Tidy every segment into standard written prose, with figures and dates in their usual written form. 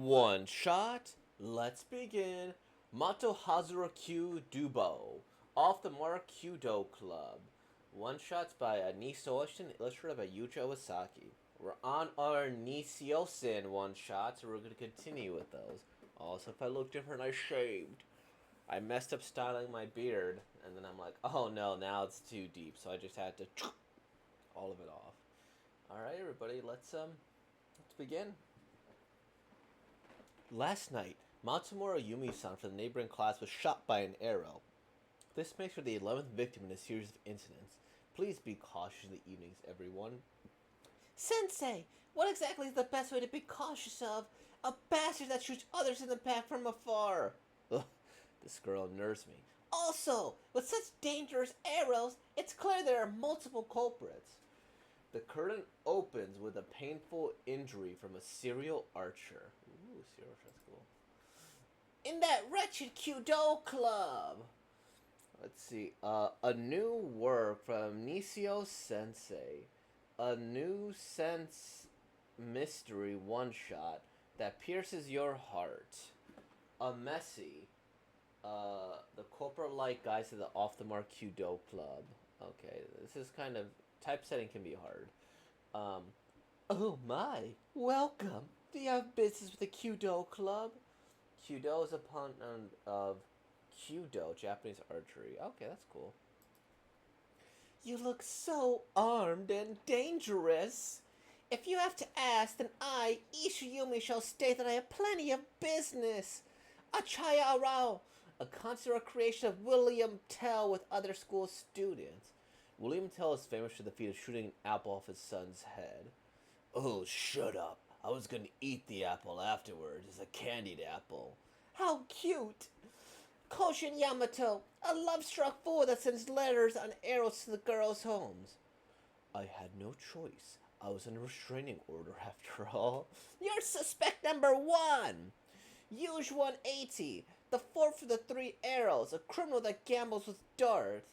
One shot. Let's begin. Matohazure Q-doubu. Off the mark Q-do Club. One shots by Niso Ocean, illustrated by Yuja Iwasaki. We're on our Nisiosin one shot, so we're going to continue with those. Also, if I look different, I shaved. I messed up styling my beard, and then I'm like, oh no, now it's too deep, so I just had to all of it off. Alright, everybody, let's begin. Last night, Matsumura Yumi-san from the neighboring class was shot by an arrow. This makes her the 11th victim in a series of incidents. Please be cautious in the evenings, everyone. Sensei, what exactly is the best way to be cautious of? A bastard that shoots others in the back from afar. Ugh, this girl nerves me. Also, with such dangerous arrows, it's clear there are multiple culprits. The curtain opens with a painful injury from a serial archer. Ooh, serial archer, that's cool. In that wretched Q-do Club. Let's see. A new work from Nisio Sensei. A new sense mystery one-shot that pierces your heart. A messy. The corporate-like guys to the off-the-mark Q-do Club. Okay, this is kind of... Typesetting can be hard. Oh my, welcome. Do you have business with the Q-do Club? Q-do is a pun of Q-do, Japanese archery. Okay, that's cool. You look so armed and dangerous. If you have to ask, then I, Ishiyumi, shall state that I have plenty of business. A Chaya Rao, a consular creation of William Tell with other school students. William Tell is famous for the feat of shooting an apple off his son's head. Oh, shut up. I was gonna eat the apple afterwards. It's a candied apple. How cute! Koshin Yamato, a love-struck fool that sends letters on arrows to the girls' homes. I had no choice. I was in a restraining order after all. You're suspect number one! Huge 180, the fourth of the three arrows, a criminal that gambles with darts.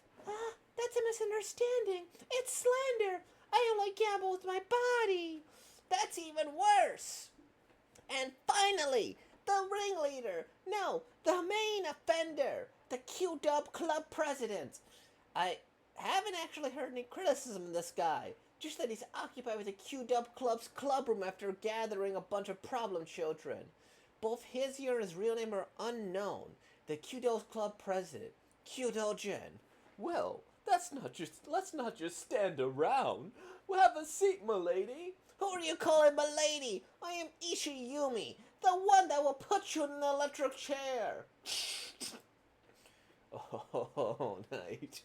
That's a misunderstanding. It's slander. I only gamble with my body. That's even worse. And finally, the ringleader. No, the main offender. The Q-dub Club president. I haven't actually heard any criticism of this guy. Just that he's occupied with the Q-dub Club's clubroom after gathering a bunch of problem children. Both his year and his real name are unknown. The Q-dub Club president, Q-do-jin. Well, let's not just stand around. We'll have a seat, milady. Who are you calling milady? I am Ishiyumi, the one that will put you in an electric chair. Oh, nice.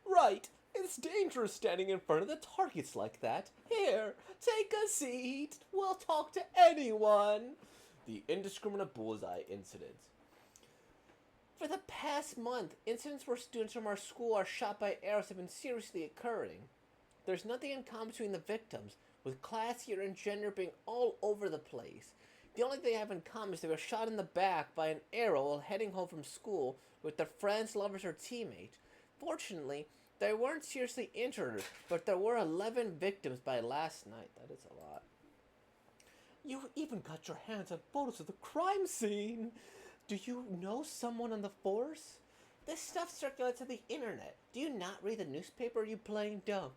Right, it's dangerous standing in front of the targets like that. Here, take a seat. We'll talk to anyone. The indiscriminate bullseye incident. For the past month, incidents where students from our school are shot by arrows have been seriously occurring. There's nothing in common between the victims, with class year and gender being all over the place. The only thing they have in common is they were shot in the back by an arrow while heading home from school with their friends, lovers, or teammates. Fortunately, they weren't seriously injured, but there were 11 victims by last night. That is a lot. You even got your hands on photos of the crime scene. Do you know someone on the force? This stuff circulates on the internet. Do you not read the newspaper, or you plain dumb?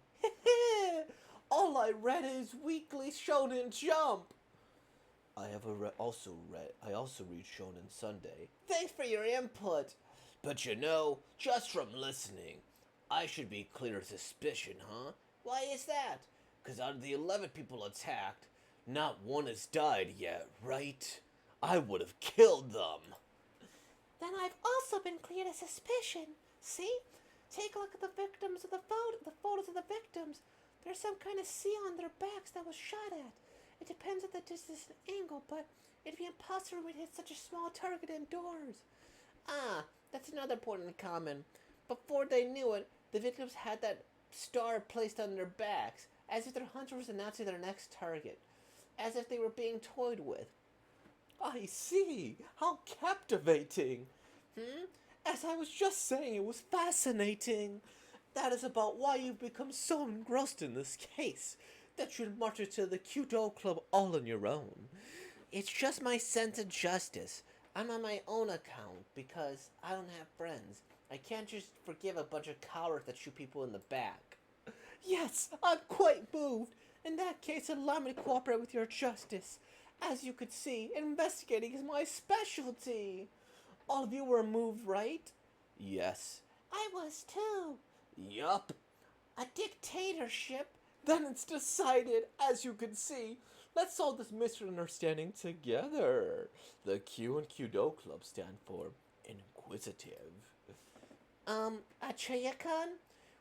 All I read is Weekly Shonen Jump. I also read Shonen Sunday. Thanks for your input. But you know, just from listening, I should be clear of suspicion, huh? Why is that? 'Cause out of the 11 people attacked, not one has died yet, right? I would have killed them. Then I've also been cleared of suspicion. See? Take a look at the victims of the photos of the victims. There's some kind of seal on their backs that was shot at. It depends on the distance and angle, but it'd be impossible to hit such a small target indoors. Ah, that's another point in common. Before they knew it, the victims had that star placed on their backs, as if their hunter was announcing their next target. As if they were being toyed with. I see. How captivating. As I was just saying, it was fascinating. That is about why you've become so engrossed in this case, that you'd march into the Q-do Club all on your own. It's just my sense of justice. I'm on my own account because I don't have friends. I can't just forgive a bunch of cowards that shoot people in the back. Yes, I'm quite moved. In that case, allow me to cooperate with your justice. As you could see, investigating is my specialty. All of you were moved, right? Yes. I was too. Yup. A dictatorship? Then it's decided, as you can see. Let's solve this misunderstanding together. The Q and Q-do Club stand for inquisitive. Achaya-kun?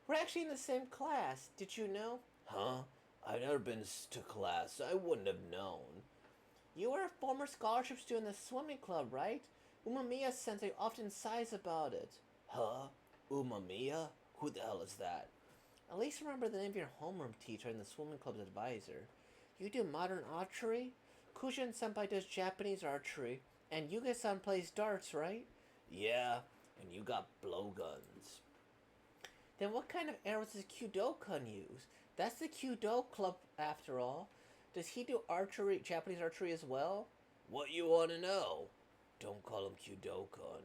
We're actually in the same class. Did you know? Huh? I've never been to class, so I wouldn't have known. You were a former scholarship student in the swimming club, right? Umamiya sensei often sighs about it. Huh? Umamiya? Who the hell is that? At least remember the name of your homeroom teacher and the swimming club's advisor. You do modern archery? Kujin senpai does Japanese archery, and Yuga-san plays darts, right? Yeah, and you got blowguns. Then what kind of arrows does Q-do-kun use? That's the Q-do club, after all. Does he do archery, Japanese archery as well? What you want to know? Don't call him Q-do-kun.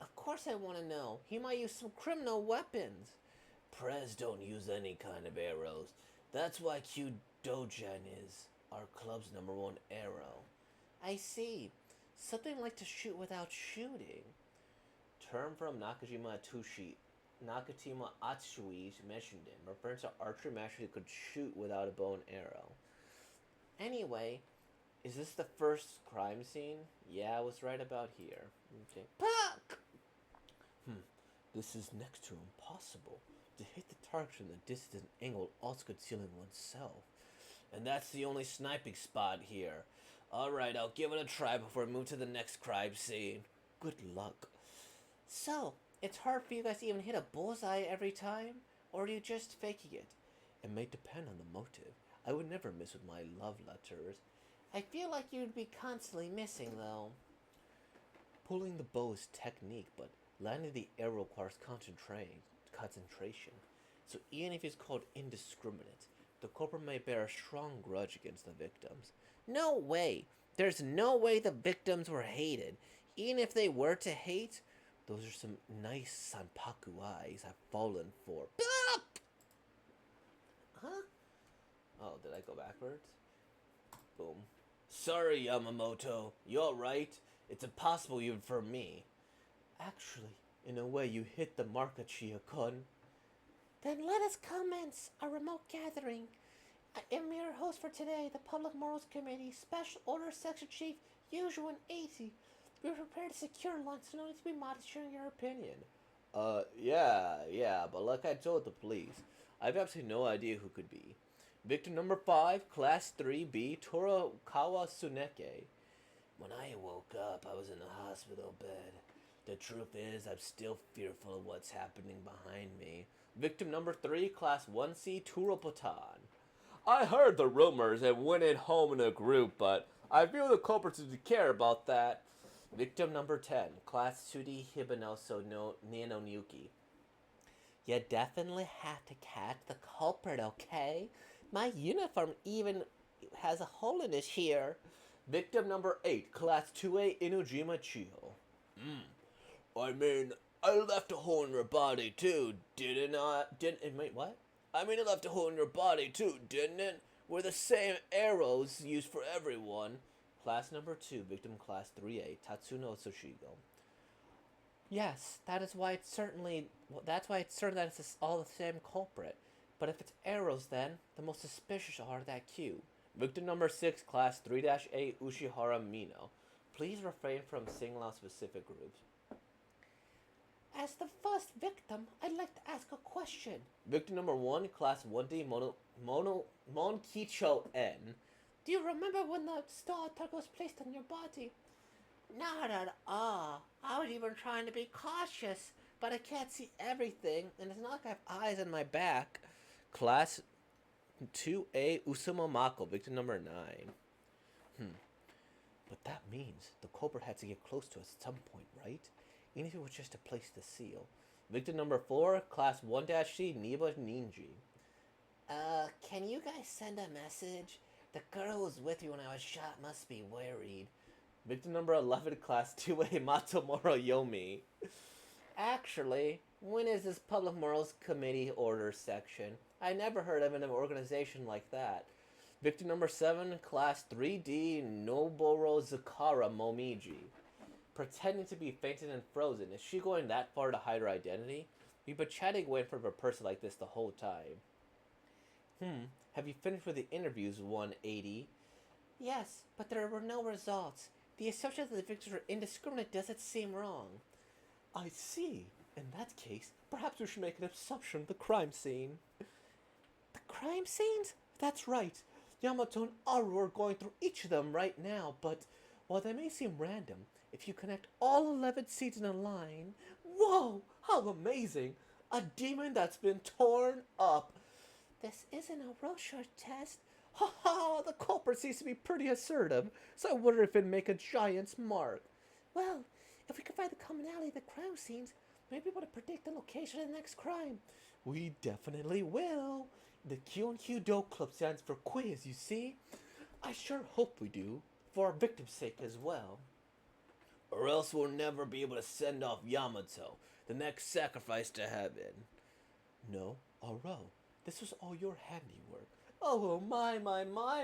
Of course I want to know. He might use some criminal weapons. Prez don't use any kind of arrows. That's why Q-dojan is our club's #1 arrow. I see. Something like to shoot without shooting. Term from Nakajima Atushi. Nakatima Atsui's mentioned him, referring to archery master who could shoot without a bow and arrow. Anyway, is this the first crime scene? Yeah, I was right about here. Okay. Puck! This is next to impossible. To hit the target from the distant angle also concealing oneself. And that's the only sniping spot here. Alright, I'll give it a try before I move to the next crime scene. Good luck. So, it's hard for you guys to even hit a bullseye every time? Or are you just faking it? It may depend on the motive. I would never miss with my love letters. I feel like you'd be constantly missing, though. Pulling the bow is technique, but landing the arrow requires concentration. So even if it's called indiscriminate, the culprit may bear a strong grudge against the victims. No way! There's no way the victims were hated. Even if they were to hate, those are some nice sanpaku eyes I've fallen for. Huh? Oh, did I go backwards? Boom. Sorry, Yamamoto. You alright? It's impossible even for me. Actually, in a way, you hit the mark, Achia-kun. Then let us commence our remote gathering. I am your host for today, the Public Morals Committee, Special Order Section Chief, Usual and 80. We're prepared to secure lunch, so no need to be modest sharing your opinion. Yeah, but like I told the police, I have absolutely no idea who could be. Victim number 5, Class 3B, Torokawa Tsuneke. When I woke up, I was in a hospital bed. The truth is, I'm still fearful of what's happening behind me. Victim number 3, Class 1C, Turopotan. I heard the rumors and went in home in a group, but I feel the culprits didn't care about that. Victim number 10, Class 2D, Hibanoso no Nianonyuki. You definitely have to catch the culprit, okay? My uniform even has a hole in it here. Victim number 8, Class 2A, Inujima Chiho. I mean, I left a hole in your body too, didn't I? Wait, what? I mean, I left a hole in your body too, didn't it? We're the same arrows used for everyone. Class number 2, victim class 3A, Tatsuno Tsushigo. Yes, that's why it's certain that it's all the same culprit. But if it's arrows, then the most suspicious are that Q. Victim number 6, class 3-A, Ushihara Mino. Please refrain from singling out specific groups. As the first victim, I'd like to ask a question. Victim number 1, class 1D, Monkicho N. Do you remember when the star tag was placed on your body? Not at all. I was even trying to be cautious, but I can't see everything, and it's not like I have eyes on my back. Class 2A, Usama Mako, victim number 9. But that means the culprit had to get close to us at some point, right? Even if it was just to place the seal. Victim number 4, class 1-C, Niba Ninji. Can you guys send a message? The girl who was with you when I was shot must be worried. Victim number 11, Class 2A, Matomoro Yomi. Actually, when is this Public Morals Committee order section? I never heard of an organization like that. Victim number 7, Class 3D, Noboro Zakara Momiji. Pretending to be fainted and frozen. Is she going that far to hide her identity? We've been chatting away from a person like this the whole time. Have you finished with the interviews, 180? Yes, but there were no results. The assumption that the victims were indiscriminate doesn't seem wrong. I see. In that case, perhaps we should make an assumption of the crime scene. The crime scenes? That's right. Yamato and Aru are going through each of them right now, but while they may seem random, if you connect all 11 scenes in a line... Whoa! How amazing! A demon that's been torn up! This isn't a Rorschach test. Ha ha! The culprit seems to be pretty assertive, so I wonder if it'd make a giant's mark. Well, if we can find the commonality of the crime scenes, we may be able to predict the location of the next crime. We definitely will. The Q and Q-doubu Club stands for quiz, you see? I sure hope we do, for our victim's sake as well. Or else we'll never be able to send off Yamato, the next sacrifice to heaven. No, Aro, this was all your handiwork. Oh, my,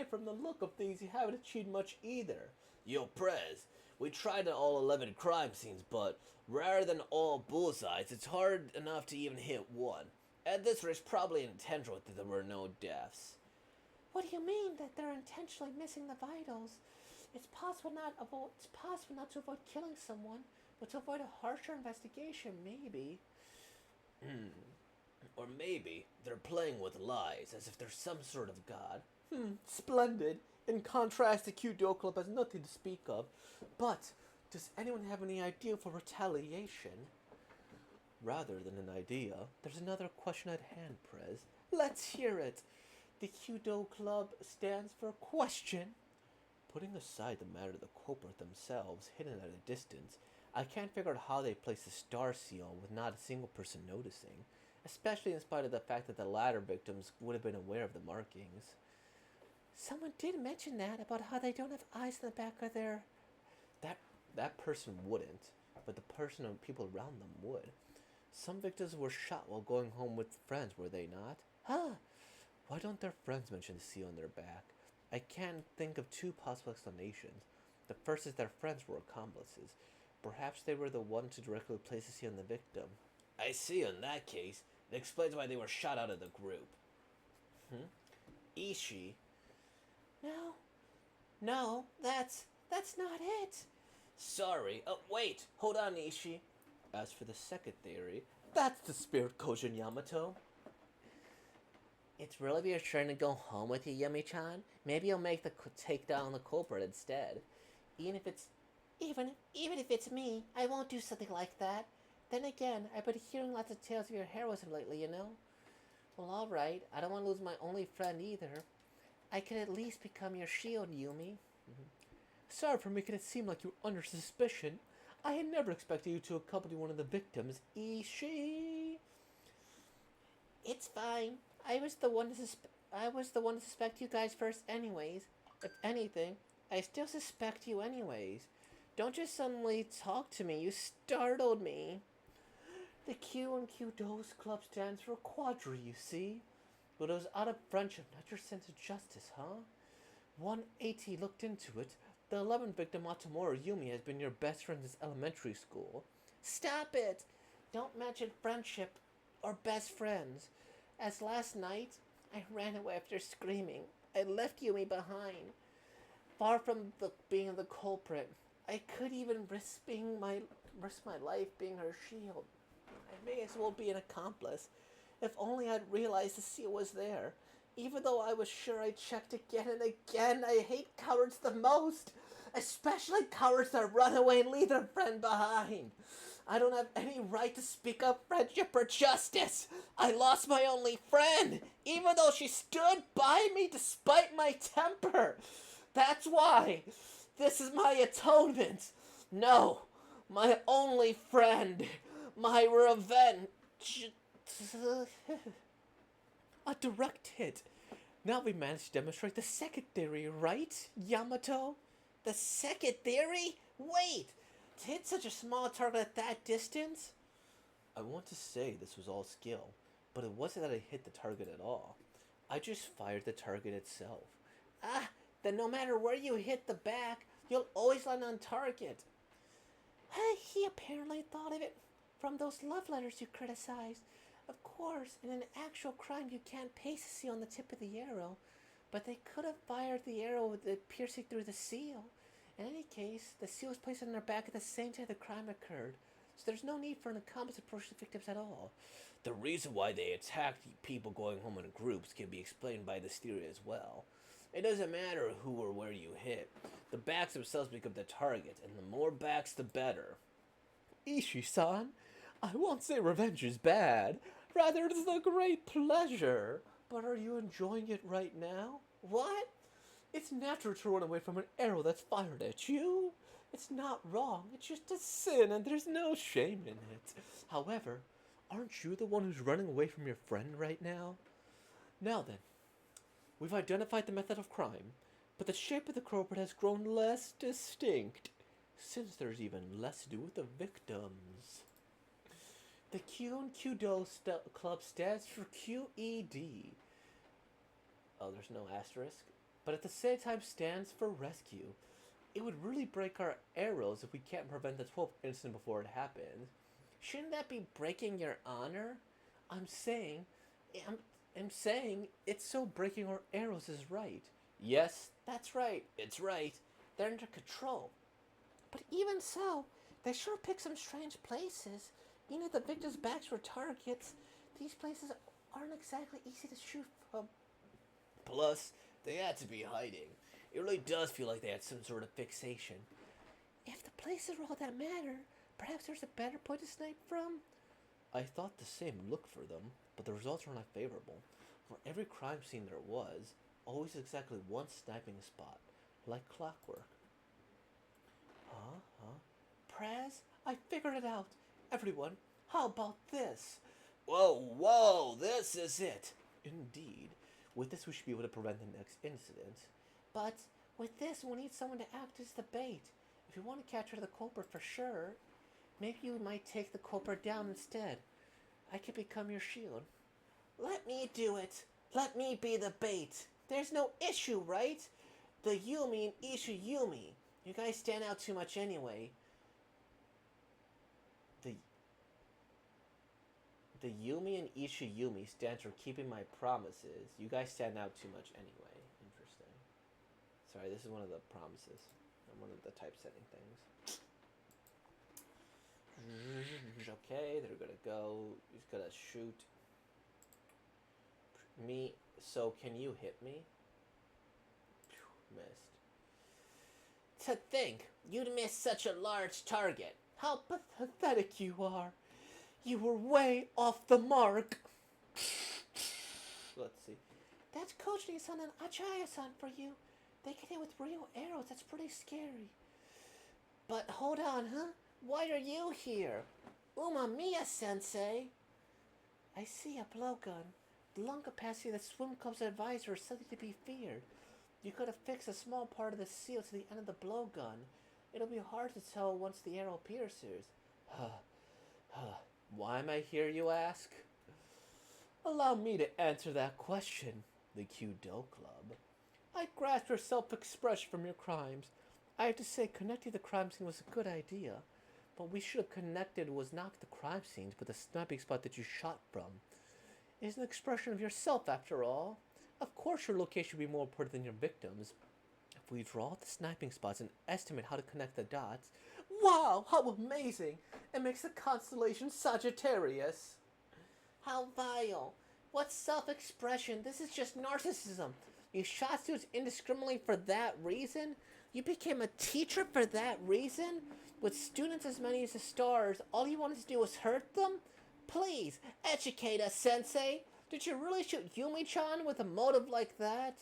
from the look of things, you haven't achieved much either. Yo, Prez, we tried at all 11 crime scenes, but rather than all bullseyes, it's hard enough to even hit one. At this rate, it's probably intentional that there were no deaths. What do you mean that they're intentionally missing the vitals? It's possible not to avoid killing someone, but to avoid a harsher investigation, maybe. Or maybe they're playing with lies, as if they're some sort of god. Splendid. In contrast, the Q-doubu Club has nothing to speak of. But, does anyone have any idea for retaliation? Rather than an idea, there's another question at hand, Prez. Let's hear it. The Q-doubu Club stands for question. Putting aside the matter of the culprit themselves, hidden at a distance, I can't figure out how they placed the star seal with not a single person noticing, especially in spite of the fact that the latter victims would have been aware of the markings. Someone did mention that, about how they don't have eyes in the back of their... That person wouldn't, but the person and people around them would. Some victims were shot while going home with friends, were they not? Why don't their friends mention the seal on their back? I can't think of two possible explanations. The first is their friends were accomplices. Perhaps they were the ones to directly place the seal on the victim. I see. In that case, it explains why they were shot out of the group. Ishii? No, that's not it. Sorry. Oh, wait. Hold on, Ishii. As for the second theory, that's the spirit Kojin Yamato. It's really reassuring to go home with you, Yumi-chan. Maybe you'll take down the culprit instead. Even if it's me, I won't do something like that. Then again, I've been hearing lots of tales of your heroism lately, you know? Well, alright. I don't want to lose my only friend either. I could at least become your shield, Yumi. Sorry for making it seem like you're under suspicion. I had never expected you to accompany one of the victims, Ishii. It's fine. I was the one to suspect you guys first anyways. If anything, I still suspect you anyways. Don't just suddenly talk to me. You startled me. The Q and Q-doubu Club stands for Quadri, you see? But it was out of friendship, not your sense of justice, huh? 180 looked into it. The 11th victim, Matomoro Yumi, has been your best friend since elementary school. Stop it! Don't mention friendship or best friends. As last night, I ran away after screaming. I left Yumi behind. Far from being the culprit, I could even risk my life being her shield. I may as well be an accomplice. If only I'd realized the seal was there. Even though I was sure I checked again and again, I hate cowards the most. Especially cowards that run away and leave their friend behind. I don't have any right to speak up friendship or justice. I lost my only friend, even though she stood by me despite my temper. That's why. This is my atonement. No, my only friend. My revenge. A direct hit. Now we managed to demonstrate the second theory, right, Yamato? The second theory? Wait! To hit such a small target at that distance? I want to say this was all skill, but it wasn't that I hit the target at all. I just fired the target itself. Ah, then no matter where you hit the back, you'll always land on target. He apparently thought of it from those love letters you criticized. Of course, in an actual crime, you can't paste the seal on the tip of the arrow, but they could have fired the arrow with it piercing through the seal. In any case, the seal was placed on their back at the same time the crime occurred, so there's no need for an accomplice to approach the victims at all. The reason why they attacked people going home in groups can be explained by this theory as well. It doesn't matter who or where you hit. The backs themselves become the target, and the more backs, the better. Ishi-san, I won't say revenge is bad. Rather, it is a great pleasure. But are you enjoying it right now? What? It's natural to run away from an arrow that's fired at you. It's not wrong. It's just a sin, and there's no shame in it. However, aren't you the one who's running away from your friend right now? Now then, we've identified the method of crime, but the shape of the culprit has grown less distinct, since there's even less to do with the victims. The Q and Q-doubu Club stands for QED. Oh, there's no asterisk. But at the same time stands for rescue. It would really break our arrows if we can't prevent the 12th incident before it happens. Shouldn't that be breaking your honor? I'm saying it's so breaking our arrows is right. Yes, that's right. It's right. They're under control. But even so, they sure pick some strange places. You know, the victims' backs were targets. These places aren't exactly easy to shoot from. Plus, they had to be hiding. It really does feel like they had some sort of fixation. If the places are all that matter, perhaps there's a better point to snipe from? I thought the same looked for them, but the results were not favorable. For every crime scene there was, always exactly one sniping spot, like clockwork. Prez, I figured it out. Everyone, how about this? Whoa, this is it. Indeed. With this, we should be able to prevent the next incident. But with this, we need someone to act as the bait. If you want to capture the culprit for sure, maybe you might take the culprit down instead. I could become your shield. Let me do it. Let me be the bait. There's no issue, right? The Yumi and Ishu Yumi. You guys stand out too much anyway. The Yumi and Ishu Yumi stands for keeping my promises. You guys stand out too much anyway. Interesting. Sorry, this is one of the promises. One of the typesetting things. Okay, they're gonna go. He's gonna shoot me. So can you hit me? Missed. To think you'd miss such a large target. How pathetic you are. You were way off the mark. Let's see. That's Koji-san and Achaya-san for you. They can hit with real arrows. That's pretty scary. But hold on, huh? Why are you here? Umamiya-sensei. I see a blowgun. The lung capacity of the swim club's advisor is something to be feared. You could have fixed a small part of the seal to the end of the blowgun. It'll be hard to tell once the arrow pierces. Why am I here, you ask? Allow me to answer that question, the Q-doubu Club. I grasp your self-expression from your crimes. I have to say, connecting the crime scene was a good idea. But we should have connected was not the crime scenes, but the sniping spot that you shot from. It is an expression of yourself, after all. Of course your location would be more important than your victims. If we draw the sniping spots and estimate how to connect the dots... Wow, how amazing! It makes the constellation Sagittarius. How vile. What self-expression? This is just narcissism. You shot students indiscriminately for that reason? You became a teacher for that reason? With students as many as the stars, all you wanted to do was hurt them? Please, educate us, Sensei. Did you really shoot Yumi-chan with a motive like that?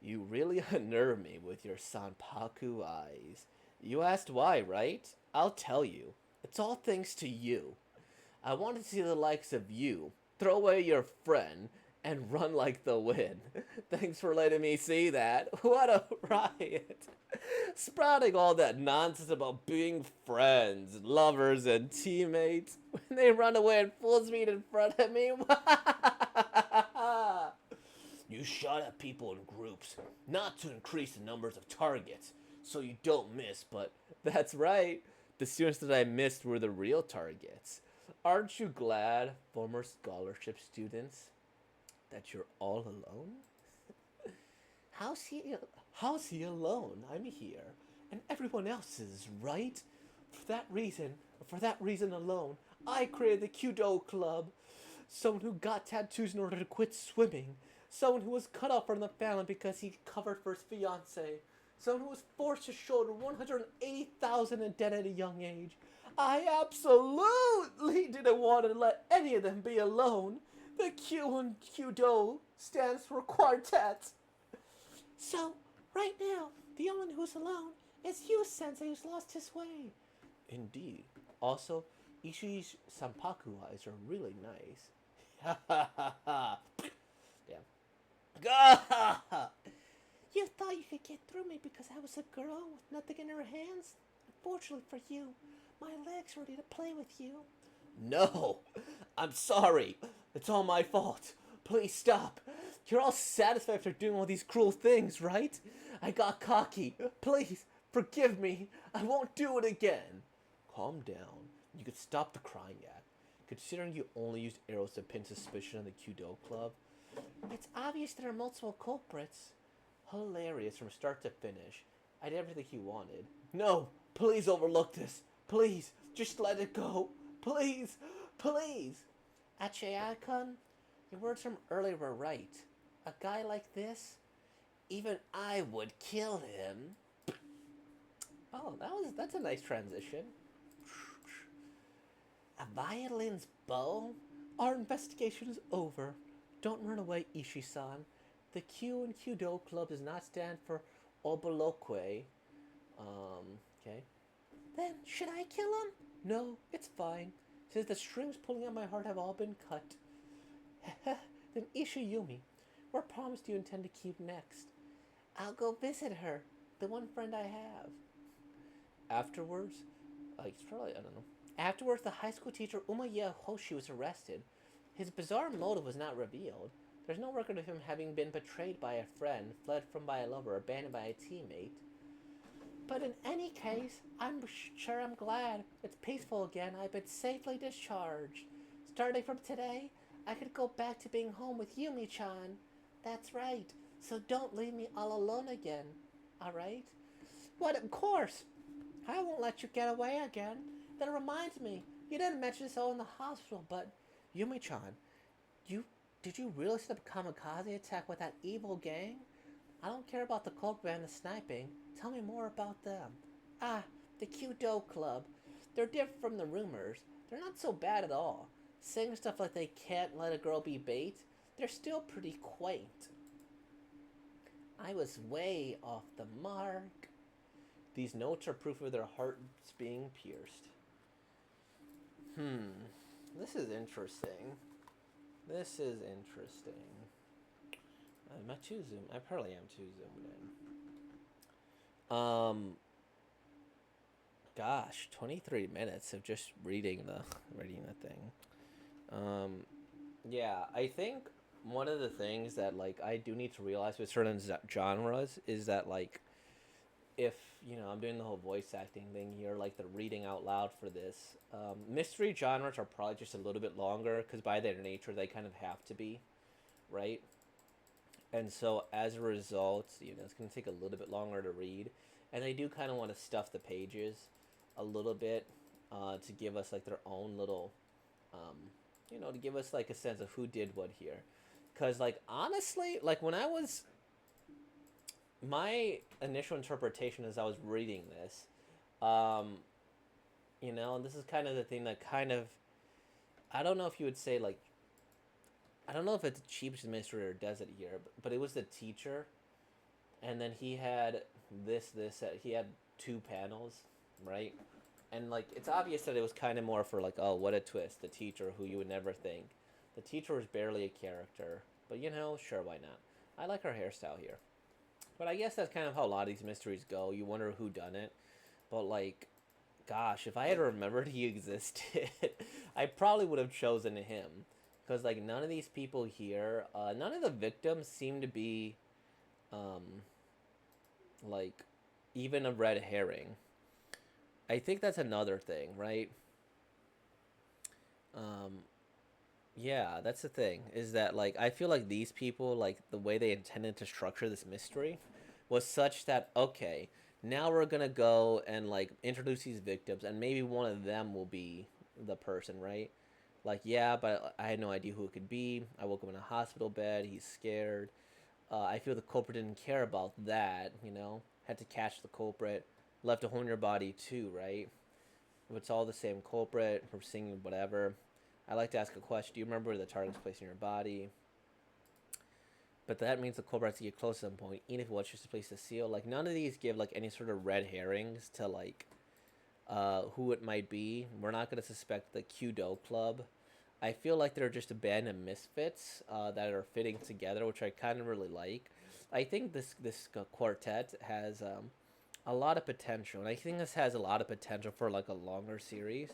You really unnerve me with your Sanpaku eyes. You asked why, right? I'll tell you. It's all thanks to you. I wanted to see the likes of you throw away your friend and run like the wind. Thanks for letting me see that. What a riot. Sprouting all that nonsense about being friends, lovers, and teammates when they run away at full speed in front of me. You shot at people in groups, not to increase the numbers of targets, so you don't miss, but that's right. The students that I missed were the real targets. Aren't you glad, former scholarship students, that you're all alone? How's he how's he alone? I'm here. And everyone else is, right? For that reason alone, I created the Q-doubu club. Someone who got tattoos in order to quit swimming. Someone who was cut off from the family because he covered for his fiance. Someone who was forced to shoulder 180,000 in debt at a young age. I absolutely didn't want to let any of them be alone. The Q in Q-doubu stands for quartet. So, right now, the only one who's alone is you, Sensei, who's lost his way. Indeed. Also, Ishii's sanpaku eyes are really nice. Ha ha ha ha. Damn. You thought you could get through me because I was a girl with nothing in her hands? Unfortunately for you, my leg's ready to play with you. No, I'm sorry. It's all my fault. Please stop. You're all satisfied after doing all these cruel things, right? I got cocky. Please, forgive me. I won't do it again. Calm down. You could stop the crying act. Considering you only used arrows to pin suspicion on the Q-doubu club, it's obvious there are multiple culprits. Hilarious from start to finish. I did everything he wanted. No, please overlook this. Please, just let it go. Please, please. Achayakun, your words from earlier were right. A guy like this, even I would kill him. Oh, that's a nice transition. A violin's bow? Our investigation is over. Don't run away, Ishii-san. The Q in Q-doubu Club does not stand for Obolokwe. Okay. Then, should I kill him? No, it's fine. Since the strings pulling on my heart have all been cut. Then Ishiyumi, what promise do you intend to keep next? I'll go visit her, the one friend I have. Afterwards, it's probably, I don't know. Afterwards, the high school teacher Umaya Hoshi was arrested. His bizarre motive was not revealed. There's no record of him having been betrayed by a friend, fled from by a lover, or abandoned by a teammate. But in any case, I'm sure I'm glad. It's peaceful again. I've been safely discharged. Starting from today, I could go back to being home with Yumi-chan. That's right. So don't leave me all alone again. Alright? What, of course. I won't let you get away again. That reminds me, you didn't mention this all in the hospital, but Yumi-chan, did you really set up a kamikaze attack with that evil gang? I don't care about the culprit and the sniping. Tell me more about them. Ah, the Q-doubu Club. They're different from the rumors. They're not so bad at all. Saying stuff like they can't let a girl be bait, they're still pretty quaint. I was way off the mark. These notes are proof of their hearts being pierced. This is interesting. This is interesting. Am I too zoomed? I probably am too zoomed in. Gosh, 23 minutes of just reading the thing. Yeah, I think one of the things that like I do need to realize with certain genres is that like if I'm doing the whole voice acting thing here, like the reading out loud for this, mystery genres are probably just a little bit longer because by their nature they kind of have to be, right? And so as a result, it's going to take a little bit longer to read, and they do kind of want to stuff the pages a little bit to give us like their own little, to give us like a sense of who did what here, because like honestly, like when I was my initial interpretation as I was reading this, and this is kind of the thing that kind of, I don't know if you would say like, I don't know if it's Chief's Administrator does it here, but it was the teacher, and then he had he had two panels, right? And like it's obvious that it was kind of more for like, oh, what a twist, the teacher who you would never think. The teacher was barely a character. But you know, sure, why not? I like her hairstyle here. But I guess that's kind of how a lot of these mysteries go. You wonder who done it. But like, gosh, if I had remembered he existed, I probably would have chosen him. Because like none of these people here, none of the victims seem to be, um, like, even a red herring. I think that's another thing, right? Um, yeah, that's the thing. Is that like I feel like these people, like the way they intended to structure this mystery, was such that okay, now we're gonna go and like introduce these victims, and maybe one of them will be the person, right? Like, yeah, but I had no idea who it could be. I woke up in a hospital bed. He's scared. I feel the culprit didn't care about that, you know? Had to catch the culprit. Left a hole in your body, too, right? It's all the same culprit. We're singing whatever. I like to ask a question. Do you remember where the target's placed in your body? But that means the culprit has to get close at some point, even if it was just to place the seal. Like, none of these give, like, any sort of red herrings to, like, who it might be. We're not going to suspect the Q-doubu club. I feel like they're just a band of misfits that are fitting together, which I kind of really like. I think this quartet has a lot of potential, and I think this has a lot of potential for like a longer series.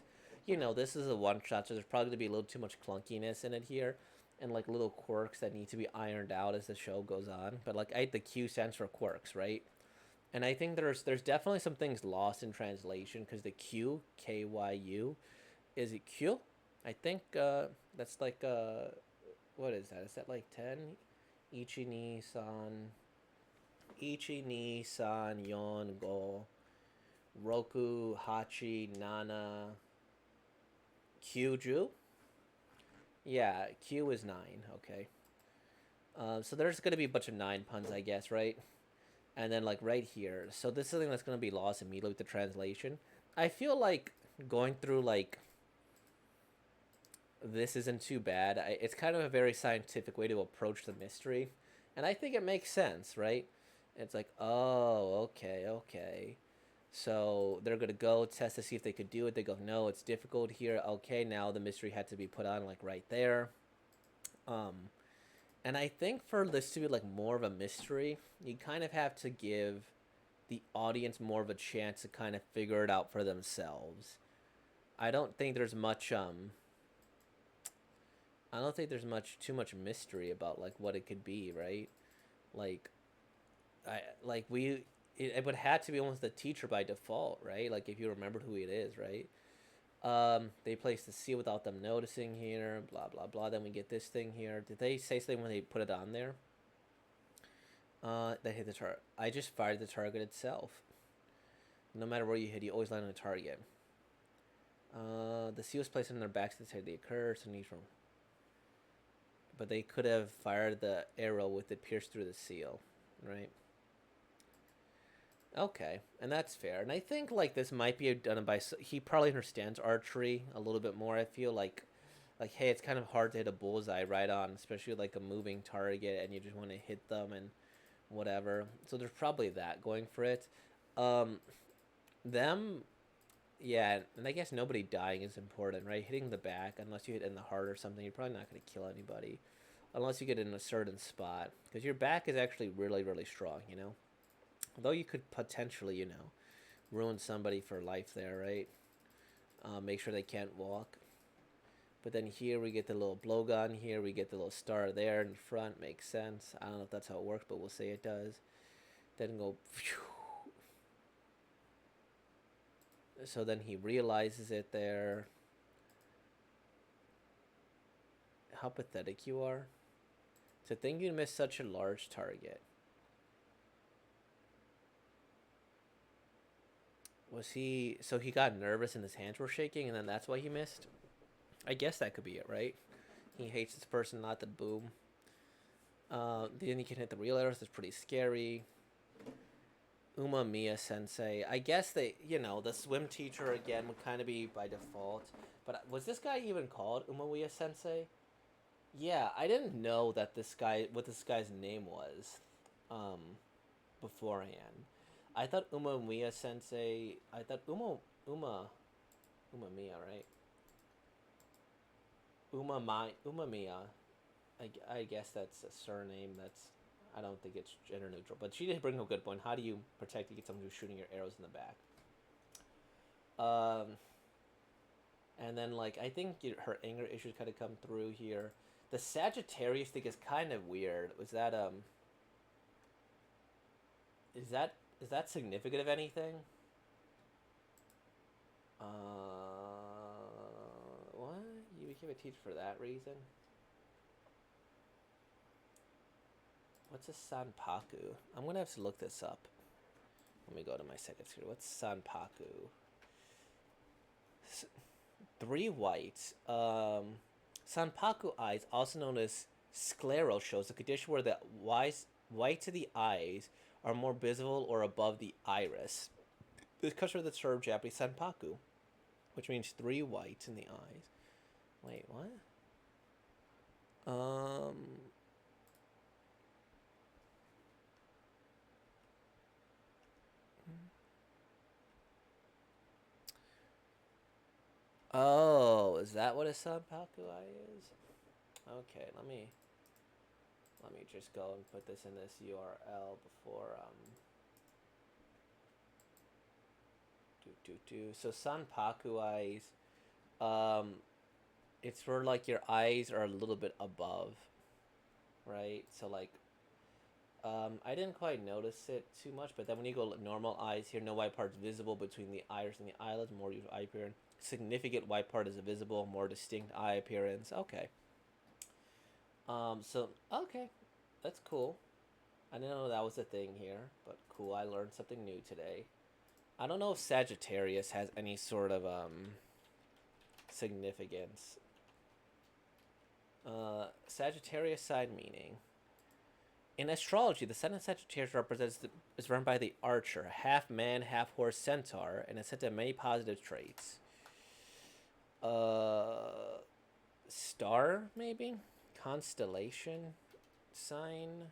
You know, this is a one shot, so there's probably gonna be a little too much clunkiness in it here, and like little quirks that need to be ironed out as the show goes on. But like, the Q stands for quirks, right? And I think there's definitely some things lost in translation because the Q Kyu is it Q? I think that's like what is that? Is that like 10? Ichi ni san Ichi ni san yon go Roku Hachi Nana Kyuju? Yeah, Q is 9, okay. So there's gonna be a bunch of 9 puns, I guess, right? And then like right here. So this is something that's gonna be lost immediately with the translation. I feel like going through like this isn't too bad. It's kind of a very scientific way to approach the mystery, and I think it makes sense, right? It's like, oh, okay, okay. So they're gonna go test to see if they could do it. They go, no, it's difficult here. Okay, now the mystery had to be put on like right there. Um, and I think for this to be like more of a mystery, you kind of have to give the audience more of a chance to kind of figure it out for themselves. I don't think there's much I don't think there's much too much mystery about like what it could be, right? Like I like we it would have to be almost the teacher by default, right? Like if you remembered who it is, right? They placed the seal without them noticing here, blah blah blah. Then we get this thing here. Did they say something when they put it on there? They hit the target. I just fired the target itself. No matter where you hit, you always land on the target. The seal was placed on their backs to detect the occurrence and neutral. But they could have fired the arrow with it pierced through the seal, right? Okay, and that's fair. And I think like this might be done by he probably understands archery a little bit more. I feel like hey, it's kind of hard to hit a bullseye right on, especially like a moving target, and you just want to hit them and whatever. So there's probably that going for it. Um, them, yeah, and I guess nobody dying is important, right? Hitting the back, unless you hit in the heart or something, you're probably not going to kill anybody, unless you get in a certain spot, because your back is actually really really strong, you know. Though you could potentially, you know, ruin somebody for life there, right? Make sure they can't walk. But then here we get the little blowgun here, we get the little star there in front, makes sense. I don't know if that's how it works, but we'll say it does. Then go, phew. So then he realizes it there. How pathetic you are. To think you missed such a large target. Was he, so he got nervous and his hands were shaking and then that's why he missed? I guess that could be it, right? He hates this person, not the boom. Then he can hit the real arrows. That's pretty scary. Uma Mia Sensei. I guess they, you know, the swim teacher again would kind of be by default. But was this guy even called Uma Mia Sensei? Yeah, I didn't know that this guy, what this guy's name was, um, beforehand. I thought Uma Mia Sensei. I thought Uma Mia, right? Uma Mia. I guess that's a surname. That's I don't think it's gender neutral. But she did bring up a good point. How do you protect against someone who's shooting your arrows in the back? Um, and then like I think her anger issues kind of come through here. The Sagittarius thing is kind of weird. Was that is that is that significant of anything? What? You became a teacher for that reason? What's a sanpaku? I'm gonna have to look this up. Let me go to my second screen. What's sanpaku? Three whites. Sanpaku eyes, also known as scleral, shows a condition where the whites of the eyes are more visible or above the iris. This comes from the term Japanese sanpaku, which means three whites in the eyes. Wait, what? Um. Oh, is that what a sanpaku eye is? Okay, let me just go and put this in this URL before So sanpaku eyes, um, it's where like your eyes are a little bit above, right? So like, I didn't quite notice it too much, but then when you go normal eyes here, no white parts visible between the iris and the eyelids, more usual eye appearance. Significant white part is visible, more distinct eye appearance. Okay. So okay, that's cool. I didn't know that was a thing here, but cool. I learned something new today. I don't know if Sagittarius has any sort of significance. Sagittarius side meaning. In astrology, the sun in Sagittarius is run by the archer, half man, half horse centaur, and is said to have many positive traits. Star maybe, constellation sign.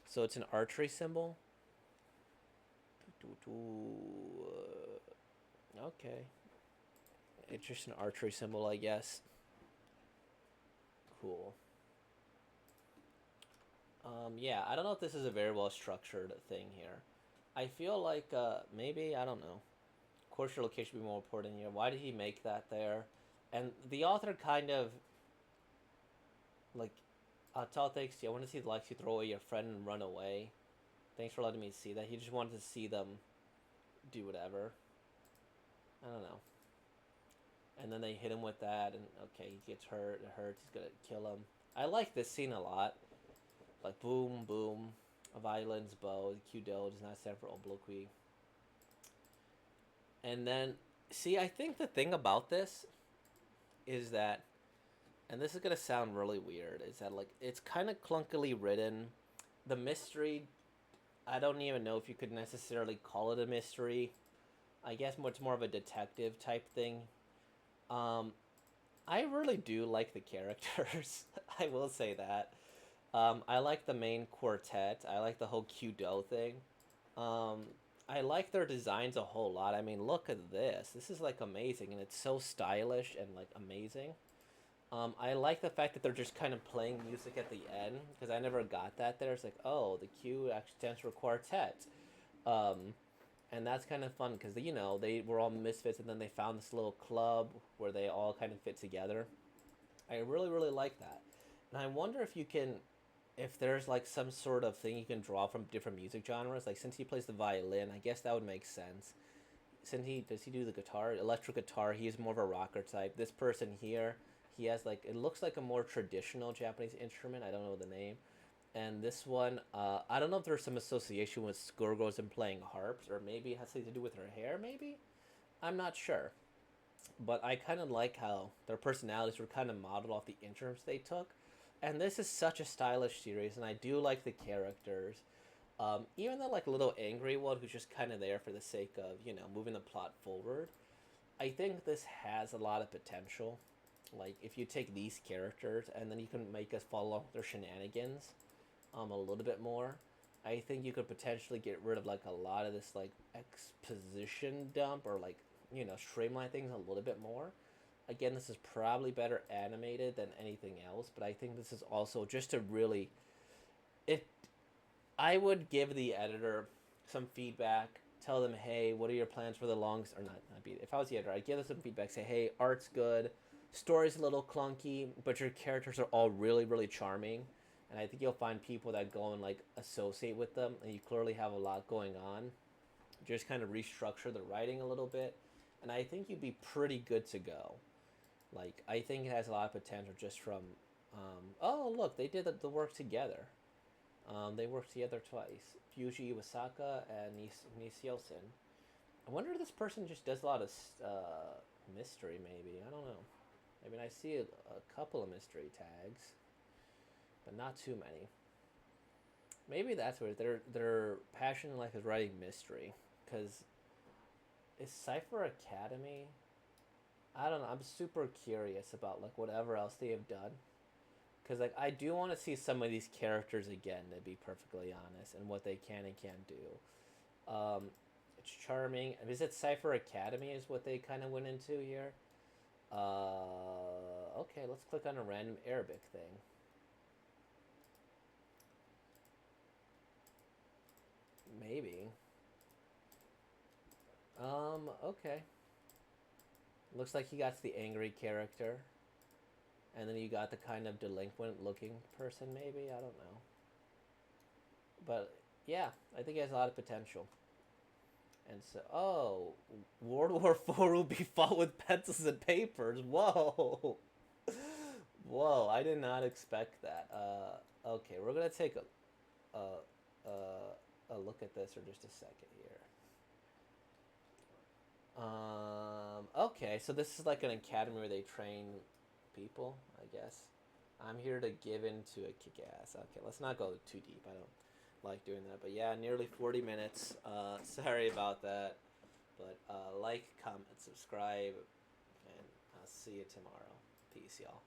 So it's an archery symbol. Okay. It's just an archery symbol, I guess. Cool. Yeah, I don't know if this is a very well structured thing here. I feel like maybe, I don't know. Of course, your location would be more important here. Why did he make that there? And the author kind of like, tall thanks to you. I want to see the likes you throw away your friend and run away. Thanks for letting me see that. He just wanted to see them do whatever. I don't know. And then they hit him with that, and okay, he gets hurt. It hurts. He's gonna kill him. I like this scene a lot. Like boom, boom, a violin's bow. The Q-doubu does not stand for obloquy. And then, see, I think the thing about this is that, and this is gonna sound really weird, is that like it's kind of clunkily written. The mystery, I don't even know if you could necessarily call it a mystery. I guess it's more of a detective type thing. Um, I really do like the characters. I will say that. I like the main quartet. I like the whole Q-doubu thing. Um, I like their designs a whole lot. I mean, look at this. This is like amazing, and it's so stylish and like amazing. I like the fact that they're just kind of playing music at the end because I never got that there. It's like, oh, the Q actually stands for quartet. Um, and that's kind of fun because they were all misfits, and then they found this little club where they all kind of fit together. I really really like that, and I wonder if there's like some sort of thing you can draw from different music genres. Like since he plays the violin, I guess that would make sense. Since he does he do the guitar, electric guitar, he's more of a rocker type. This person here, he has like it looks like a more traditional Japanese instrument. I don't know the name. And this one, I don't know if there's some association with schoolgirls and playing harps, or maybe it has something to do with her hair. Maybe I'm not sure, but I kind of like how their personalities were kind of modeled off the instruments they took. And this is such a stylish series, and I do like the characters. Even the like little angry one who's just kind of there for the sake of moving the plot forward. I think this has a lot of potential. Like if you take these characters and then you can make us follow their shenanigans, a little bit more. I think you could potentially get rid of like a lot of this like exposition dump or like streamline things a little bit more. Again, this is probably better animated than anything else, but I think this is also just a really it I would give the editor some feedback. Tell them, hey, what are your plans for the long or not be if I was the editor, I'd give them some feedback. Say, hey, art's good, story's a little clunky, but your characters are all really really charming, and I think you'll find people that go and like associate with them, and you clearly have a lot going on. Just kind of restructure the writing a little bit, and I think you'd be pretty good to go. Like I think it has a lot of potential just from. Oh look, they did the work together. They worked together twice. Fuji Iwasaka and Nisiosen. I wonder if this person just does a lot of mystery, maybe. I don't know. I mean, I see a couple of mystery tags, but not too many. Maybe that's what their passion in life is writing mystery. Because is Cipher Academy? I don't know. I'm super curious about like whatever else they have done. Because like I do want to see some of these characters again, to be perfectly honest, and what they can and can't do. It's charming. Is it Cipher Academy? Is what they kind of went into here. Okay, let's click on a random Arabic thing. Maybe. Okay. Looks like he got the angry character. And then you got the kind of delinquent looking person, maybe? I don't know. But yeah, I think he has a lot of potential. And so, oh, World War IV will be fought with pencils and papers. Whoa. Whoa, I did not expect that. Okay, we're going to take a look at this for just a second here. Okay, so this is like an academy where they train people, I guess. I'm here to give in to a kick ass. Okay, let's not go too deep. I don't like doing that. But yeah, nearly 40 minutes. Sorry about that. But like, comment, subscribe, and I'll see you tomorrow. Peace, y'all.